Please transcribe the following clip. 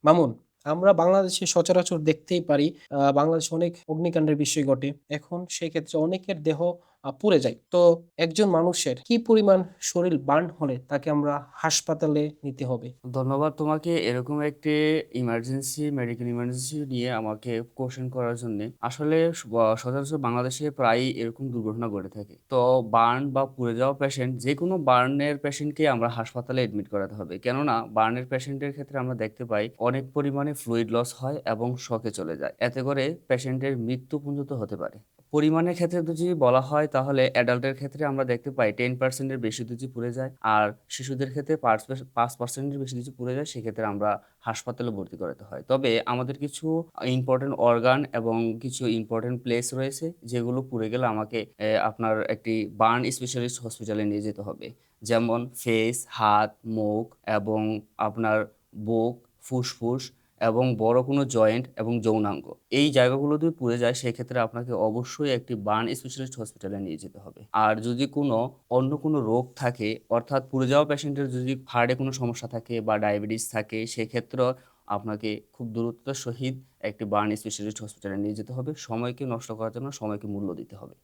মামুন, আমরা বাংলাদেশে সচরাচর দেখতেই পারি বাংলাদেশে অনেক অগ্নিকাণ্ডের বিষয় ঘটে। এখন সেক্ষেত্রে অনেকের দেহ পুড়ে যায়। তো একজন মানুষের কি পরিমাণ শরীর বার্ন হলে তাকে আমরা হাসপাতালে নিতে হবে? ধন্যবাদ তোমাকে এরকম একটি মেডিকেল ইমার্জেন্সি নিয়ে আমাকে কোশ্চেন করার জন্য। আসলে সচরাচর বাংলাদেশে প্রায়ই এরকম দুর্ঘটনা ঘটে থাকে। তো বার্ন বা পুড়ে যাওয়া পেশেন্ট, যে কোনো বার্নের পেশেন্টকে আমরা হাসপাতালে এডমিট করাতে হবে, কেননা বার্নের পেশেন্টের ক্ষেত্রে আমরা দেখতে পাই অনেক পরিমাণে ফ্লুইড লস হয় এবং শকে চলে যায়, এতে করে পেশেন্টের মৃত্যু পর্যন্ত হতে পারে। পরিমাণের ক্ষেত্রে যদি বলা হয় তাহলে অ্যাডাল্টের ক্ষেত্রে আমরা দেখতে পাই 10%-এর বেশি যদি পুড়ে যায়, আর শিশুদের ক্ষেত্রে 5%-এর বেশি যদি পুড়ে যায়, সেক্ষেত্রে আমরা হাসপাতালে ভর্তি করাতে হয়। তবে আমাদের কিছু ইম্পর্টেন্ট অর্গান এবং কিছু ইম্পর্টেন্ট প্লেস রয়েছে যেগুলো পুড়ে গেলে আমাকে আপনার একটি বার্ন স্পেশালিস্ট হসপিটালে নিয়ে যেতে হবে। যেমন ফেস, হাত, মুখ এবং আপনার বুক, ফুসফুস এবং বড় কোনো জয়েন্ট এবং যৌনাঙ্গ, এই জায়গাগুলো যদি পুড়ে যায় সেক্ষেত্রে আপনাকে অবশ্যই একটি বার্ন স্পেশালিস্ট হসপিটালে নিয়ে যেতে হবে। আর যদি কোনো অন্য কোনো রোগ থাকে, অর্থাৎ পুড়ে যাওয়া পেশেন্টের যদি হার্টে কোনো সমস্যা থাকে বা ডায়াবেটিস থাকে, সেক্ষেত্রে আপনাকে খুব দ্রুততার সহিত একটি বার্ন স্পেশালিস্ট হসপিটালে নিয়ে যেতে হবে। সময়কে নষ্ট করার জন্য সময়কে মূল্য দিতে হবে।